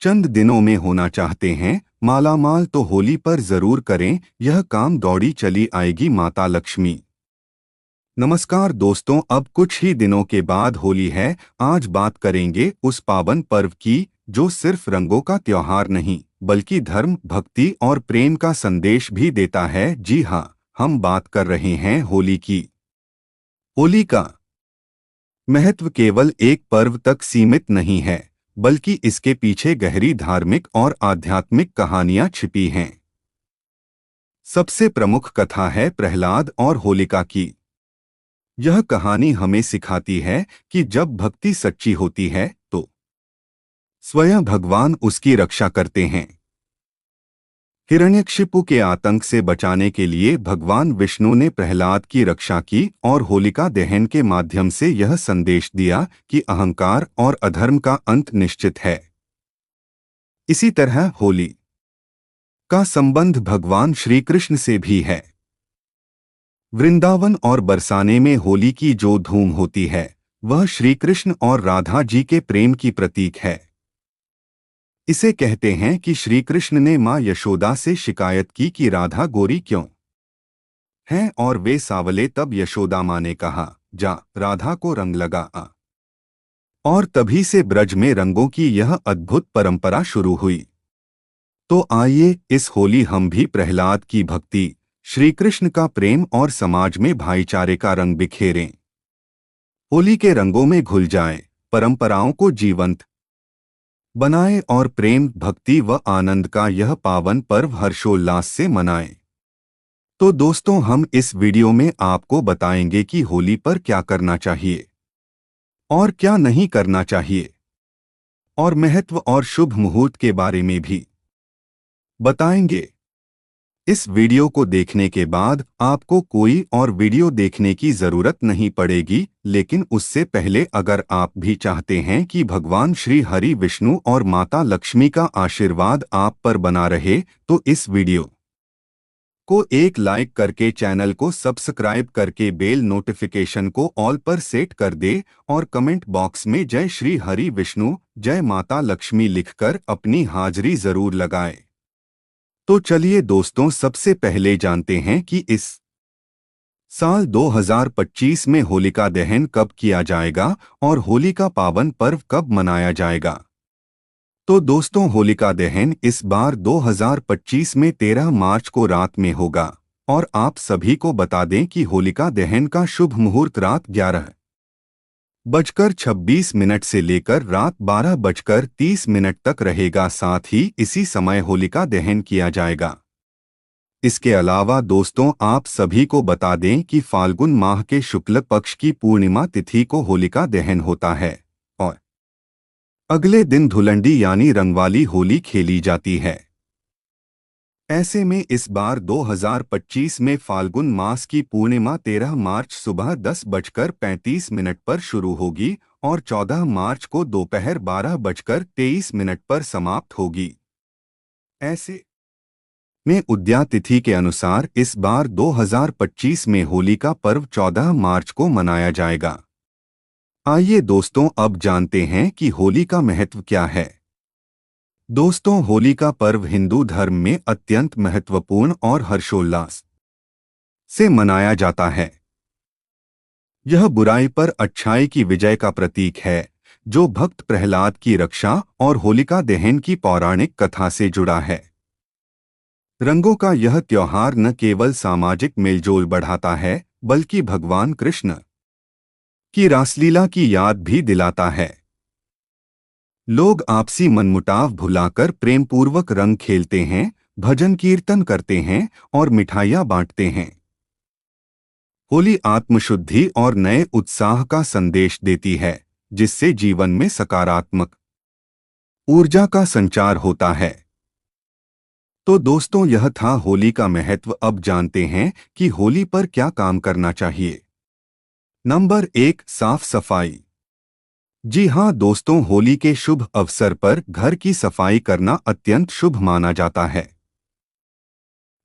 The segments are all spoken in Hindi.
चंद दिनों में होना चाहते हैं मालामाल तो होली पर जरूर करें, यह काम दौड़ी चली आएगी माता लक्ष्मी। नमस्कार दोस्तों, अब कुछ ही दिनों के बाद होली है। आज बात करेंगे उस पावन पर्व की जो सिर्फ रंगों का त्योहार नहीं बल्कि धर्म, भक्ति और प्रेम का संदेश भी देता है। जी हाँ, हम बात कर रहे हैं होली की। होली का महत्व केवल एक पर्व तक सीमित नहीं है, बल्कि इसके पीछे गहरी धार्मिक और आध्यात्मिक कहानियां छिपी हैं। सबसे प्रमुख कथा है प्रहलाद और होलिका की। यह कहानी हमें सिखाती है कि जब भक्ति सच्ची होती है तो स्वयं भगवान उसकी रक्षा करते हैं। हिरण्यकशिपु के आतंक से बचाने के लिए भगवान विष्णु ने प्रहलाद की रक्षा की और होलिका दहन के माध्यम से यह संदेश दिया कि अहंकार और अधर्म का अंत निश्चित है। इसी तरह होली का संबंध भगवान श्री कृष्ण से भी है। वृंदावन और बरसाने में होली की जो धूम होती है वह श्री कृष्ण और राधा जी के प्रेम की प्रतीक है। इसे कहते हैं कि श्री कृष्ण ने मां यशोदा से शिकायत की कि राधा गोरी क्यों हैं और वे सावले, तब यशोदा मां ने कहा, जा राधा को रंग लगा आ। और तभी से ब्रज में रंगों की यह अद्भुत परंपरा शुरू हुई। तो आइए इस होली हम भी प्रहलाद की भक्ति, श्री कृष्ण का प्रेम और समाज में भाईचारे का रंग बिखेरें। होली के रंगों में घुल जाएं, परंपराओं को जीवंत बनाएं और प्रेम, भक्ति व आनंद का यह पावन पर्व हर्षोल्लास से मनाएं। तो दोस्तों, हम इस वीडियो में आपको बताएंगे कि होली पर क्या करना चाहिए और क्या नहीं करना चाहिए, और महत्व और शुभ मुहूर्त के बारे में भी बताएंगे। इस वीडियो को देखने के बाद आपको कोई और वीडियो देखने की जरूरत नहीं पड़ेगी, लेकिन उससे पहले अगर आप भी चाहते हैं कि भगवान श्री हरि विष्णु और माता लक्ष्मी का आशीर्वाद आप पर बना रहे, तो इस वीडियो को एक लाइक करके, चैनल को सब्सक्राइब करके बेल नोटिफिकेशन को ऑल पर सेट कर दे और कमेंट बॉक्स में जय श्री हरि विष्णु, जय माता लक्ष्मी लिखकर अपनी हाजिरी जरूर लगाएं। तो चलिए दोस्तों, सबसे पहले जानते हैं कि इस साल 2025 में होलिका दहन कब किया जाएगा और होली का पावन पर्व कब मनाया जाएगा। तो दोस्तों, होलिका दहन इस बार 2025 में 13 मार्च को रात में होगा और आप सभी को बता दें कि होलिका दहन का शुभ मुहूर्त रात 11:26 से लेकर रात 12:30 तक रहेगा। साथ ही इसी समय होलिका दहन किया जाएगा। इसके अलावा दोस्तों, आप सभी को बता दें कि फाल्गुन माह के शुक्ल पक्ष की पूर्णिमा तिथि को होलिका दहन होता है और अगले दिन धुलंडी यानी रंगवाली होली खेली जाती है। ऐसे में इस बार 2025 में फाल्गुन मास की पूर्णिमा 13 मार्च सुबह 10:35 पर शुरू होगी और 14 मार्च को दोपहर 12:23 पर समाप्त होगी। ऐसे में उदया तिथि के अनुसार इस बार 2025 में होली का पर्व 14 मार्च को मनाया जाएगा। आइए दोस्तों, अब जानते हैं कि होली का महत्व क्या है। दोस्तों, होली का पर्व हिंदू धर्म में अत्यंत महत्वपूर्ण और हर्षोल्लास से मनाया जाता है। यह बुराई पर अच्छाई की विजय का प्रतीक है, जो भक्त प्रहलाद की रक्षा और होलिका दहन की पौराणिक कथा से जुड़ा है। रंगों का यह त्योहार न केवल सामाजिक मेलजोल बढ़ाता है, बल्कि भगवान कृष्ण की रासलीला की याद भी दिलाता है। लोग आपसी मनमुटाव भुलाकर प्रेमपूर्वक रंग खेलते हैं, भजन कीर्तन करते हैं और मिठाइयाँ बांटते हैं। होली आत्मशुद्धि और नए उत्साह का संदेश देती है, जिससे जीवन में सकारात्मक ऊर्जा का संचार होता है। तो दोस्तों, यह था होली का महत्व। अब जानते हैं कि होली पर क्या काम करना चाहिए। नंबर 1, साफ सफाई। जी हाँ दोस्तों, होली के शुभ अवसर पर घर की सफाई करना अत्यंत शुभ माना जाता है।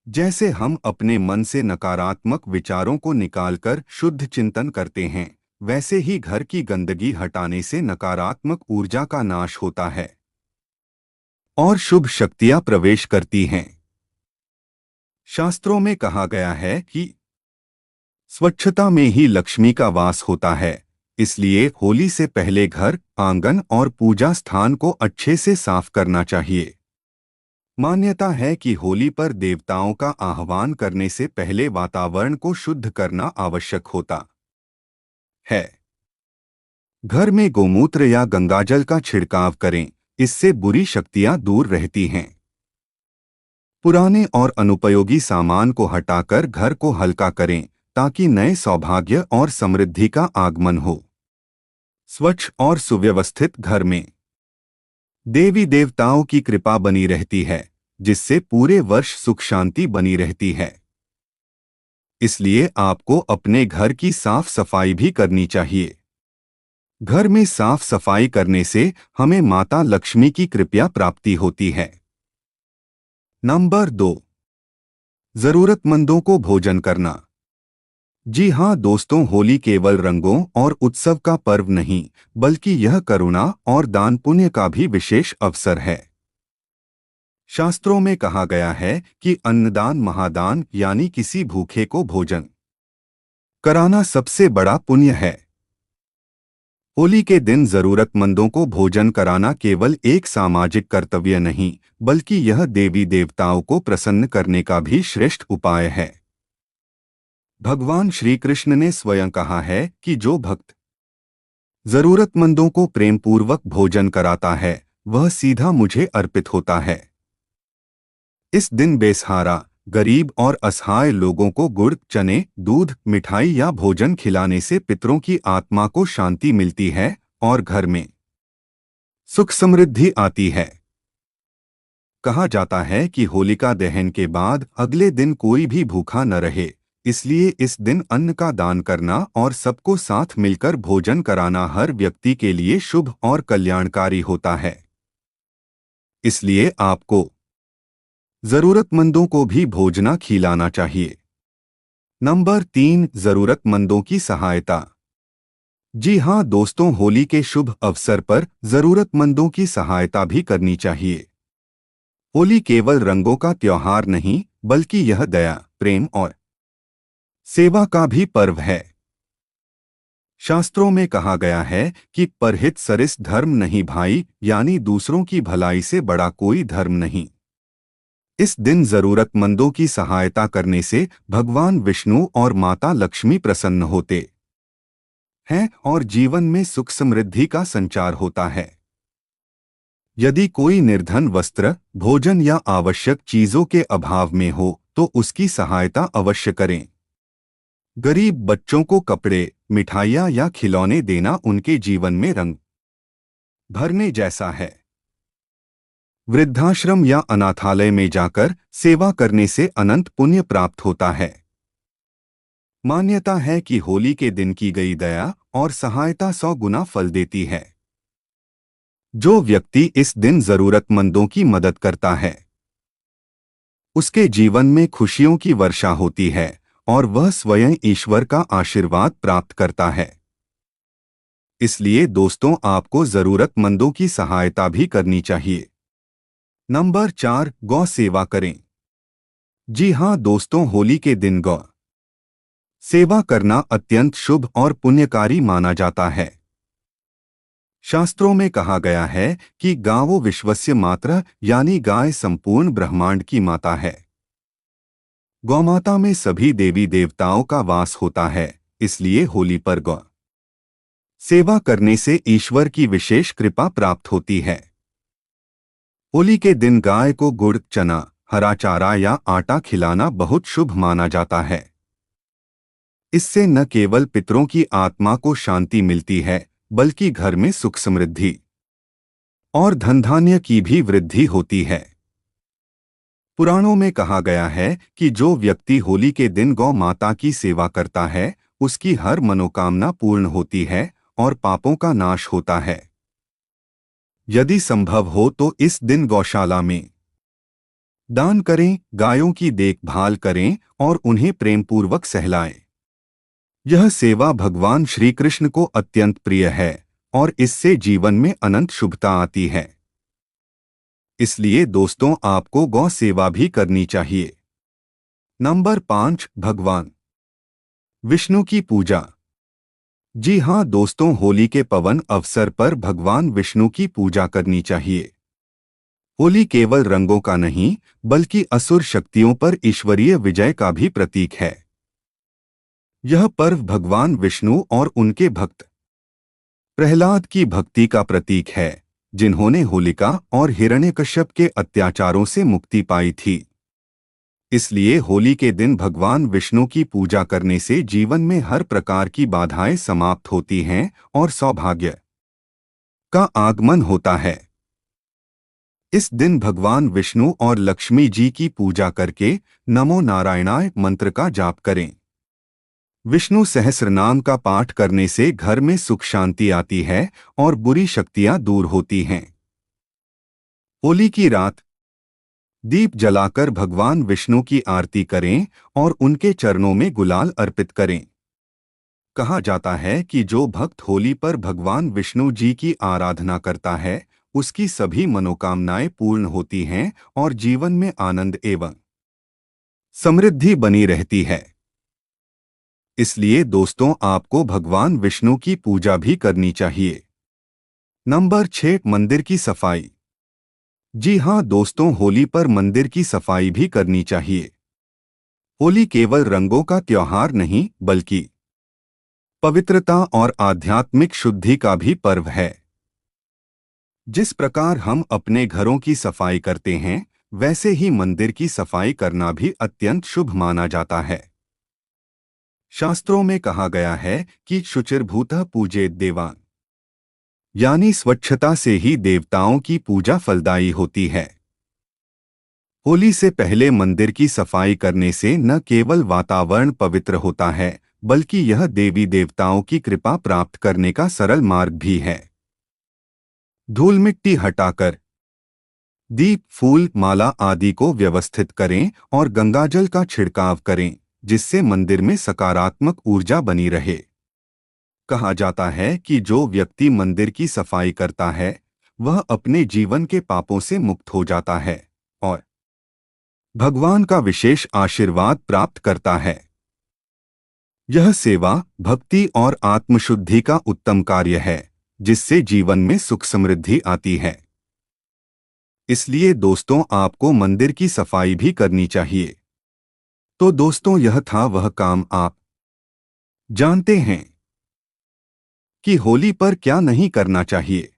जैसे हम अपने मन से नकारात्मक विचारों को निकालकर शुद्ध चिंतन करते हैं, वैसे ही घर की गंदगी हटाने से नकारात्मक ऊर्जा का नाश होता है। और शुभ शक्तियां प्रवेश करती हैं। शास्त्रों में कहा गया है कि स्वच्छता में ही लक्ष्मी का वास होता है, इसलिए होली से पहले घर, आंगन और पूजा स्थान को अच्छे से साफ करना चाहिए। मान्यता है कि होली पर देवताओं का आह्वान करने से पहले वातावरण को शुद्ध करना आवश्यक होता है। घर में गोमूत्र या गंगाजल का छिड़काव करें, इससे बुरी शक्तियां दूर रहती हैं। पुराने और अनुपयोगी सामान को हटाकर घर को हल्का करें, ताकि नए सौभाग्य और समृद्धि का आगमन हो। स्वच्छ और सुव्यवस्थित घर में देवी देवताओं की कृपा बनी रहती है, जिससे पूरे वर्ष सुख शांति बनी रहती है। इसलिए आपको अपने घर की साफ सफाई भी करनी चाहिए। घर में साफ सफाई करने से हमें माता लक्ष्मी की कृपा प्राप्ति होती है। नंबर 2, जरूरतमंदों को भोजन करना। जी हाँ दोस्तों, होली केवल रंगों और उत्सव का पर्व नहीं, बल्कि यह करुणा और दान पुण्य का भी विशेष अवसर है। शास्त्रों में कहा गया है कि अन्नदान महादान, यानी किसी भूखे को भोजन कराना सबसे बड़ा पुण्य है। होली के दिन जरूरतमंदों को भोजन कराना केवल एक सामाजिक कर्तव्य नहीं, बल्कि यह देवी देवताओं को प्रसन्न करने का भी श्रेष्ठ उपाय है। भगवान श्री कृष्ण ने स्वयं कहा है कि जो भक्त जरूरतमंदों को प्रेम पूर्वक भोजन कराता है, वह सीधा मुझे अर्पित होता है। इस दिन बेसहारा, गरीब और असहाय लोगों को गुड़, चने, दूध, मिठाई या भोजन खिलाने से पितरों की आत्मा को शांति मिलती है और घर में सुख समृद्धि आती है। कहा जाता है कि होलिका दहन के बाद अगले दिन कोई भी भूखा न रहे, इसलिए इस दिन अन्न का दान करना और सबको साथ मिलकर भोजन कराना हर व्यक्ति के लिए शुभ और कल्याणकारी होता है। इसलिए आपको जरूरतमंदों को भी भोजना खिलाना चाहिए। नंबर 3, जरूरतमंदों की सहायता। जी हाँ दोस्तों, होली के शुभ अवसर पर जरूरतमंदों की सहायता भी करनी चाहिए। होली केवल रंगों का त्योहार नहीं, बल्कि यह दया, प्रेम और सेवा का भी पर्व है। शास्त्रों में कहा गया है कि परहित सरिस धर्म नहीं भाई, यानी दूसरों की भलाई से बड़ा कोई धर्म नहीं। इस दिन जरूरतमंदों की सहायता करने से भगवान विष्णु और माता लक्ष्मी प्रसन्न होते हैं और जीवन में सुख समृद्धि का संचार होता है। यदि कोई निर्धन वस्त्र, भोजन या आवश्यक चीजों के अभाव में हो, तो उसकी सहायता अवश्य करें। गरीब बच्चों को कपड़े, मिठाइयाँ या खिलौने देना उनके जीवन में रंग भरने जैसा है। वृद्धाश्रम या अनाथालय में जाकर सेवा करने से अनंत पुण्य प्राप्त होता है। मान्यता है कि होली के दिन की गई दया और सहायता 100 गुना फल देती है। जो व्यक्ति इस दिन जरूरतमंदों की मदद करता है, उसके जीवन में खुशियों की वर्षा होती है और वह स्वयं ईश्वर का आशीर्वाद प्राप्त करता है। इसलिए दोस्तों, आपको जरूरतमंदों की सहायता भी करनी चाहिए। नंबर 4, गौ सेवा करें। जी हाँ दोस्तों, होली के दिन गौ सेवा करना अत्यंत शुभ और पुण्यकारी माना जाता है। शास्त्रों में कहा गया है कि गावो विश्वस्य मातरः, यानी गाय संपूर्ण ब्रह्मांड की माता है। गौमाता में सभी देवी देवताओं का वास होता है, इसलिए होली पर गौ सेवा करने से ईश्वर की विशेष कृपा प्राप्त होती है। होली के दिन गाय को गुड़, चना, हरा चारा या आटा खिलाना बहुत शुभ माना जाता है। इससे न केवल पितरों की आत्मा को शांति मिलती है, बल्कि घर में सुख समृद्धि और धन धान्य की भी वृद्धि होती है। पुराणों में कहा गया है कि जो व्यक्ति होली के दिन गौ माता की सेवा करता है, उसकी हर मनोकामना पूर्ण होती है और पापों का नाश होता है। यदि संभव हो तो इस दिन गौशाला में दान करें, गायों की देखभाल करें और उन्हें प्रेमपूर्वक सहलाएं। यह सेवा भगवान श्री कृष्ण को अत्यंत प्रिय है और इससे जीवन में अनंत शुभता आती है। इसलिए दोस्तों आपको गौ सेवा भी करनी चाहिए। नंबर 5, भगवान विष्णु की पूजा। जी हाँ दोस्तों, होली के पावन अवसर पर भगवान विष्णु की पूजा करनी चाहिए। होली केवल रंगों का नहीं, बल्कि असुर शक्तियों पर ईश्वरीय विजय का भी प्रतीक है। यह पर्व भगवान विष्णु और उनके भक्त प्रहलाद की भक्ति का प्रतीक है, जिन्होंने होलिका और हिरण्यकश्यप के अत्याचारों से मुक्ति पाई थी। इसलिए होली के दिन भगवान विष्णु की पूजा करने से जीवन में हर प्रकार की बाधाएं समाप्त होती हैं और सौभाग्य का आगमन होता है। इस दिन भगवान विष्णु और लक्ष्मी जी की पूजा करके नमो नारायणाय मंत्र का जाप करें। विष्णु सहस्रनाम का पाठ करने से घर में सुख शांति आती है और बुरी शक्तियां दूर होती हैं। होली की रात दीप जलाकर भगवान विष्णु की आरती करें और उनके चरणों में गुलाल अर्पित करें। कहा जाता है कि जो भक्त होली पर भगवान विष्णु जी की आराधना करता है, उसकी सभी मनोकामनाएं पूर्ण होती हैं और जीवन में आनंद एवं समृद्धि बनी रहती है। इसलिए दोस्तों आपको भगवान विष्णु की पूजा भी करनी चाहिए। नंबर 6, मंदिर की सफाई। जी हाँ दोस्तों, होली पर मंदिर की सफाई भी करनी चाहिए। होली केवल रंगों का त्योहार नहीं, बल्कि पवित्रता और आध्यात्मिक शुद्धि का भी पर्व है। जिस प्रकार हम अपने घरों की सफाई करते हैं, वैसे ही मंदिर की सफाई करना भी अत्यंत शुभ माना जाता है। शास्त्रों में कहा गया है कि शुचिर्भूतः पूजेत देवान्, यानी स्वच्छता से ही देवताओं की पूजा फलदायी होती है। होली से पहले मंदिर की सफाई करने से न केवल वातावरण पवित्र होता है, बल्कि यह देवी देवताओं की कृपा प्राप्त करने का सरल मार्ग भी है। धूल मिट्टी हटाकर दीप, फूल, माला आदि को व्यवस्थित करें और गंगाजल का छिड़काव करें, जिससे मंदिर में सकारात्मक ऊर्जा बनी रहे। कहा जाता है कि जो व्यक्ति मंदिर की सफाई करता है, वह अपने जीवन के पापों से मुक्त हो जाता है और भगवान का विशेष आशीर्वाद प्राप्त करता है। यह सेवा, भक्ति और आत्मशुद्धि का उत्तम कार्य है, जिससे जीवन में सुख समृद्धि आती है। इसलिए दोस्तों आपको मंदिर की सफाई भी करनी चाहिए। तो दोस्तों यह था वह काम। आप जानते हैं कि होली पर क्या नहीं करना चाहिए।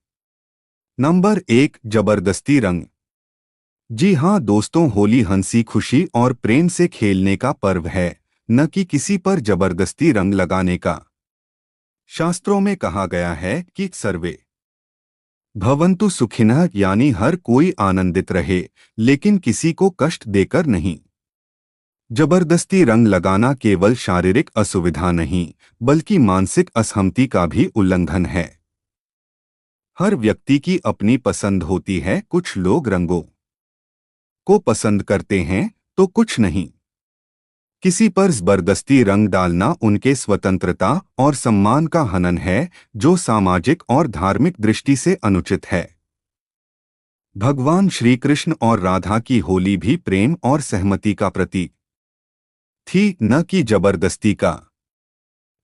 नंबर 1, जबरदस्ती रंग। जी हाँ दोस्तों, होली हंसी खुशी और प्रेम से खेलने का पर्व है, न कि किसी पर जबरदस्ती रंग लगाने का। शास्त्रों में कहा गया है कि सर्वे भवन्तु सुखिनः, यानी हर कोई आनंदित रहे, लेकिन किसी को कष्ट देकर नहीं। जबरदस्ती रंग लगाना केवल शारीरिक असुविधा नहीं, बल्कि मानसिक असहमति का भी उल्लंघन है। हर व्यक्ति की अपनी पसंद होती है। कुछ लोग रंगों को पसंद करते हैं तो कुछ नहीं। किसी पर जबरदस्ती रंग डालना उनके स्वतंत्रता और सम्मान का हनन है, जो सामाजिक और धार्मिक दृष्टि से अनुचित है। भगवान श्री कृष्ण और राधा की होली भी प्रेम और सहमति का प्रतीक थी, न कि जबरदस्ती का।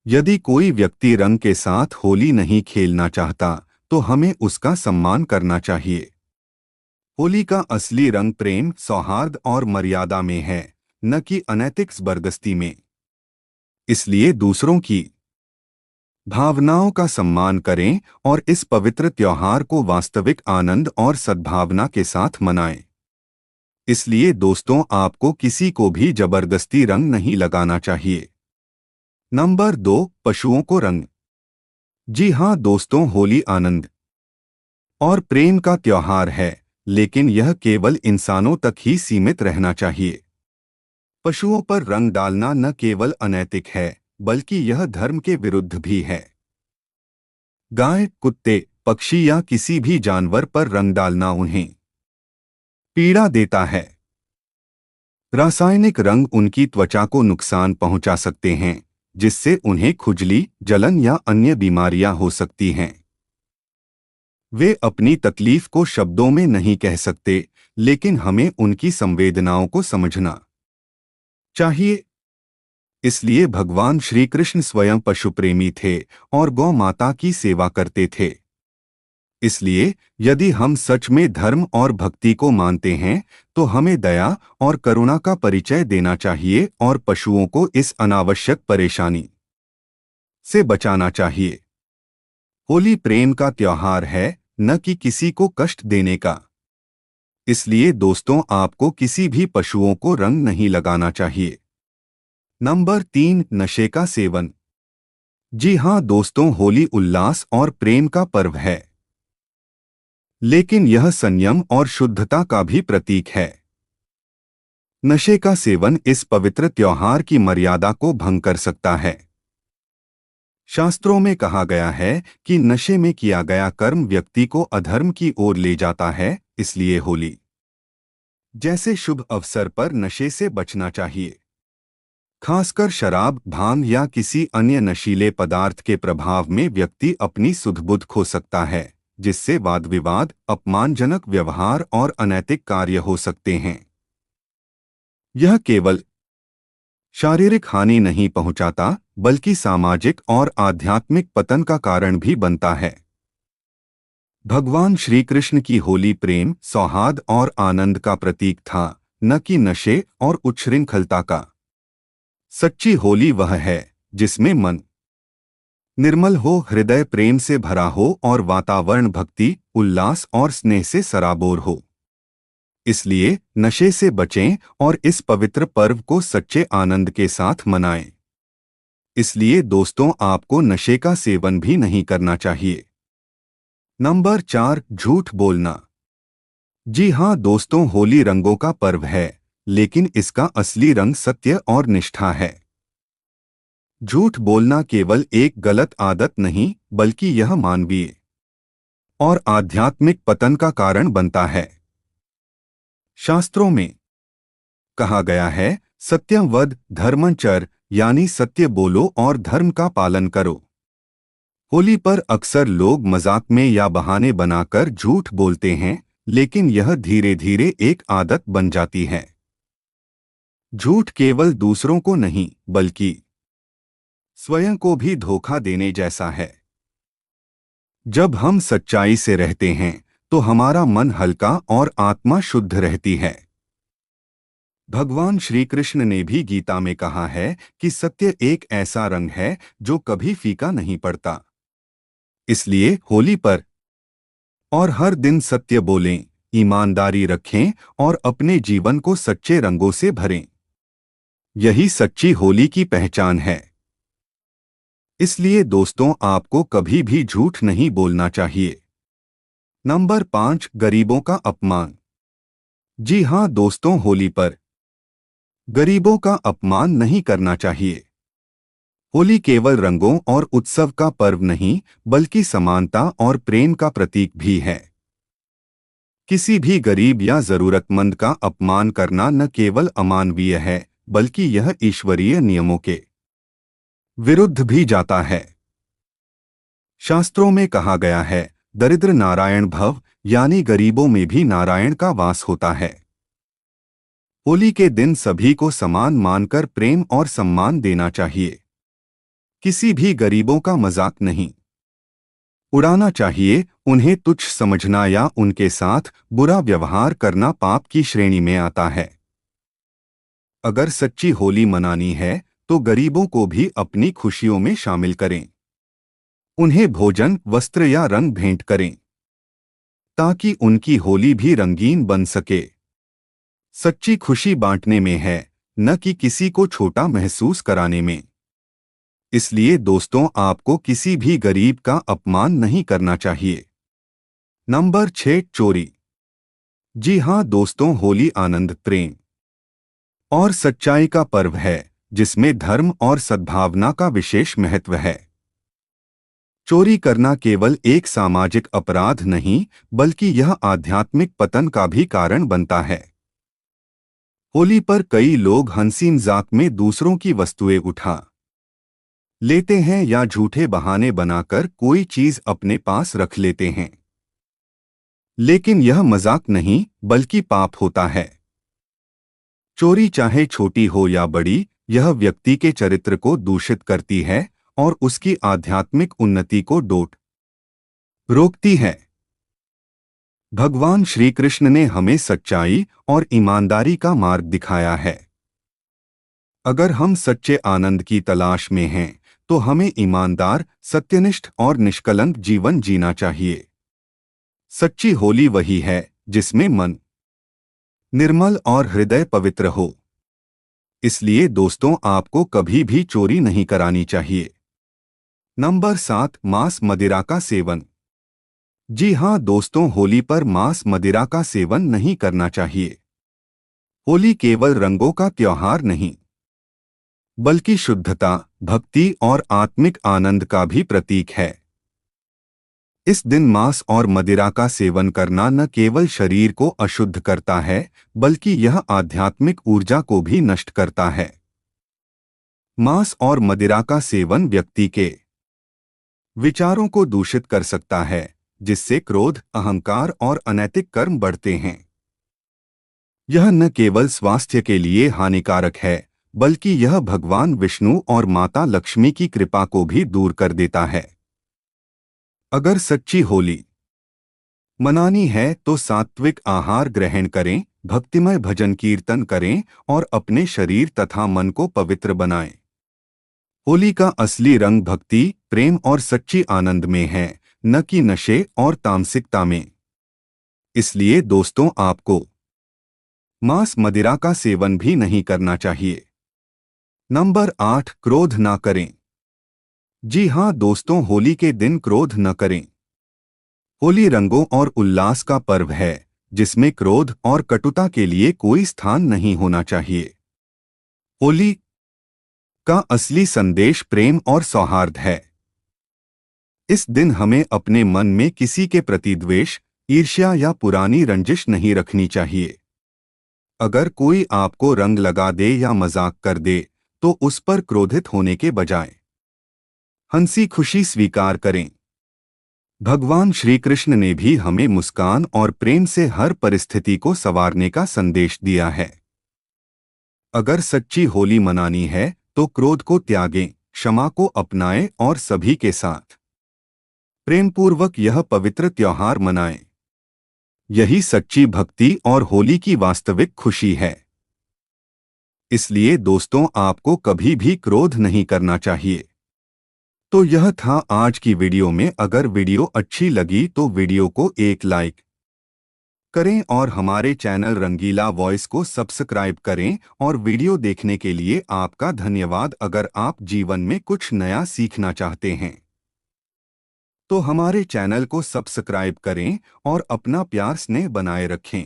यदि कोई व्यक्ति रंग के साथ होली नहीं खेलना चाहता, तो हमें उसका सम्मान करना चाहिए। होली का असली रंग प्रेम, सौहार्द और मर्यादा में है, न कि अनैतिक जबरदस्ती में। इसलिए दूसरों की भावनाओं का सम्मान करें और इस पवित्र त्योहार को वास्तविक आनंद और सद्भावना के साथ मनाएं। इसलिए दोस्तों आपको किसी को भी जबरदस्ती रंग नहीं लगाना चाहिए। नंबर 2, पशुओं को रंग। जी हाँ दोस्तों, होली आनंद और प्रेम का त्योहार है, लेकिन यह केवल इंसानों तक ही सीमित रहना चाहिए। पशुओं पर रंग डालना न केवल अनैतिक है, बल्कि यह धर्म के विरुद्ध भी है। गाय, कुत्ते, पक्षी या किसी भी जानवर पर रंग डालना उन्हें पीड़ा देता है। रासायनिक रंग उनकी त्वचा को नुकसान पहुंचा सकते हैं, जिससे उन्हें खुजली, जलन या अन्य बीमारियां हो सकती हैं। वे अपनी तकलीफ को शब्दों में नहीं कह सकते, लेकिन हमें उनकी संवेदनाओं को समझना चाहिए। इसलिए भगवान श्री कृष्ण स्वयं पशु प्रेमी थे और गौ माता की सेवा करते थे। इसलिए यदि हम सच में धर्म और भक्ति को मानते हैं तो हमें दया और करुणा का परिचय देना चाहिए और पशुओं को इस अनावश्यक परेशानी से बचाना चाहिए। होली प्रेम का त्योहार है, न कि किसी को कष्ट देने का। इसलिए दोस्तों, आपको किसी भी पशुओं को रंग नहीं लगाना चाहिए। नंबर 3, नशे का सेवन। जी हाँ दोस्तों, होली उल्लास और प्रेम का पर्व है, लेकिन यह संयम और शुद्धता का भी प्रतीक है। नशे का सेवन इस पवित्र त्योहार की मर्यादा को भंग कर सकता है। शास्त्रों में कहा गया है कि नशे में किया गया कर्म व्यक्ति को अधर्म की ओर ले जाता है। इसलिए होली जैसे शुभ अवसर पर नशे से बचना चाहिए। खासकर शराब, भांग या किसी अन्य नशीले पदार्थ के प्रभाव में व्यक्ति अपनी सुध-बुध खो सकता है, जिससे वाद विवाद, अपमानजनक व्यवहार और अनैतिक कार्य हो सकते हैं। यह केवल शारीरिक हानि नहीं पहुंचाता, बल्कि सामाजिक और आध्यात्मिक पतन का कारण भी बनता है। भगवान श्री कृष्ण की होली प्रेम, सौहार्द और आनंद का प्रतीक था, न कि नशे और उच्छृंखलता का। सच्ची होली वह है जिसमें मन निर्मल हो, हृदय प्रेम से भरा हो और वातावरण भक्ति, उल्लास और स्नेह से सराबोर हो। इसलिए नशे से बचें और इस पवित्र पर्व को सच्चे आनंद के साथ मनाएं। इसलिए दोस्तों, आपको नशे का सेवन भी नहीं करना चाहिए। नंबर 4, झूठ बोलना। जी हाँ दोस्तों, होली रंगों का पर्व है, लेकिन इसका असली रंग सत्य और निष्ठा है। झूठ बोलना केवल एक गलत आदत नहीं, बल्कि यह मानवीय और आध्यात्मिक पतन का कारण बनता है। शास्त्रों में कहा गया है, सत्यम वद धर्मंचर, यानी सत्य बोलो और धर्म का पालन करो। होली पर अक्सर लोग मजाक में या बहाने बनाकर झूठ बोलते हैं, लेकिन यह धीरे धीरे एक आदत बन जाती है। झूठ केवल दूसरों को नहीं, बल्कि स्वयं को भी धोखा देने जैसा है। जब हम सच्चाई से रहते हैं तो हमारा मन हल्का और आत्मा शुद्ध रहती है। भगवान श्री कृष्ण ने भी गीता में कहा है कि सत्य एक ऐसा रंग है जो कभी फीका नहीं पड़ता। इसलिए होली पर और हर दिन सत्य बोलें, ईमानदारी रखें और अपने जीवन को सच्चे रंगों से भरें। यही सच्ची होली की पहचान है। इसलिए दोस्तों, आपको कभी भी झूठ नहीं बोलना चाहिए। नंबर 5, गरीबों का अपमान। जी हाँ दोस्तों, होली पर गरीबों का अपमान नहीं करना चाहिए। होली केवल रंगों और उत्सव का पर्व नहीं, बल्कि समानता और प्रेम का प्रतीक भी है। किसी भी गरीब या जरूरतमंद का अपमान करना न केवल अमानवीय है, बल्कि यह ईश्वरीय नियमों के विरुद्ध भी जाता है। शास्त्रों में कहा गया है, दरिद्र नारायण भव, यानी गरीबों में भी नारायण का वास होता है। होली के दिन सभी को समान मानकर प्रेम और सम्मान देना चाहिए। किसी भी गरीबों का मजाक नहीं उड़ाना चाहिए। उन्हें तुच्छ समझना या उनके साथ बुरा व्यवहार करना पाप की श्रेणी में आता है। अगर सच्ची होली मनानी है तो गरीबों को भी अपनी खुशियों में शामिल करें। उन्हें भोजन, वस्त्र या रंग भेंट करें, ताकि उनकी होली भी रंगीन बन सके। सच्ची खुशी बांटने में है, न कि किसी को छोटा महसूस कराने में। इसलिए दोस्तों, आपको किसी भी गरीब का अपमान नहीं करना चाहिए। नंबर 6, चोरी। जी हाँ दोस्तों, होली आनंद, प्रेम और सच्चाई का पर्व है, जिसमें धर्म और सद्भावना का विशेष महत्व है। चोरी करना केवल एक सामाजिक अपराध नहीं, बल्कि यह आध्यात्मिक पतन का भी कारण बनता है। होली पर कई लोग हंसी मजाक में दूसरों की वस्तुएं उठा लेते हैं या झूठे बहाने बनाकर कोई चीज अपने पास रख लेते हैं। लेकिन यह मजाक नहीं बल्कि पाप होता है। चोरी चाहे छोटी हो या बड़ी, यह व्यक्ति के चरित्र को दूषित करती है और उसकी आध्यात्मिक उन्नति को रोकती है। भगवान श्री कृष्ण ने हमें सच्चाई और ईमानदारी का मार्ग दिखाया है। अगर हम सच्चे आनंद की तलाश में हैं, तो हमें ईमानदार, सत्यनिष्ठ और निष्कलंक जीवन जीना चाहिए। सच्ची होली वही है जिसमें मन निर्मल और हृदय पवित्र हो। इसलिए दोस्तों, आपको कभी भी चोरी नहीं करानी चाहिए। नंबर 7, मांस मदिरा का सेवन। जी हाँ दोस्तों, होली पर मांस मदिरा का सेवन नहीं करना चाहिए। होली केवल रंगों का त्योहार नहीं, बल्कि शुद्धता, भक्ति और आत्मिक आनंद का भी प्रतीक है। इस दिन मांस और मदिरा का सेवन करना न केवल शरीर को अशुद्ध करता है, बल्कि यह आध्यात्मिक ऊर्जा को भी नष्ट करता है। मांस और मदिरा का सेवन व्यक्ति के विचारों को दूषित कर सकता है, जिससे क्रोध, अहंकार और अनैतिक कर्म बढ़ते हैं। यह न केवल स्वास्थ्य के लिए हानिकारक है, बल्कि यह भगवान विष्णु और माता लक्ष्मी की कृपा को भी दूर कर देता है। अगर सच्ची होली मनानी है तो सात्विक आहार ग्रहण करें, भक्तिमय भजन कीर्तन करें और अपने शरीर तथा मन को पवित्र बनाएं। होली का असली रंग भक्ति, प्रेम और सच्ची आनंद में है, न कि नशे और तामसिकता में। इसलिए दोस्तों, आपको मांस मदिरा का सेवन भी नहीं करना चाहिए। नंबर 8, क्रोध ना करें। जी हाँ दोस्तों, होली के दिन क्रोध न करें। होली रंगों और उल्लास का पर्व है, जिसमें क्रोध और कटुता के लिए कोई स्थान नहीं होना चाहिए। होली का असली संदेश प्रेम और सौहार्द है। इस दिन हमें अपने मन में किसी के प्रति द्वेष, ईर्ष्या या पुरानी रंजिश नहीं रखनी चाहिए। अगर कोई आपको रंग लगा दे या मजाक कर दे, तो उस पर क्रोधित होने के बजाय हंसी खुशी स्वीकार करें। भगवान श्री कृष्ण ने भी हमें मुस्कान और प्रेम से हर परिस्थिति को संवारने का संदेश दिया है। अगर सच्ची होली मनानी है, तो क्रोध को त्यागें, क्षमा को अपनाएं और सभी के साथ प्रेमपूर्वक यह पवित्र त्योहार मनाएं। यही सच्ची भक्ति और होली की वास्तविक खुशी है। इसलिए दोस्तों, आपको कभी भी क्रोध नहीं करना चाहिए। तो यह था आज की वीडियो में। अगर वीडियो अच्छी लगी तो वीडियो को एक लाइक करें और हमारे चैनल रंगीला वॉइस को सब्सक्राइब करें। और वीडियो देखने के लिए आपका धन्यवाद। अगर आप जीवन में कुछ नया सीखना चाहते हैं, तो हमारे चैनल को सब्सक्राइब करें और अपना प्यार स्नेह बनाए रखें।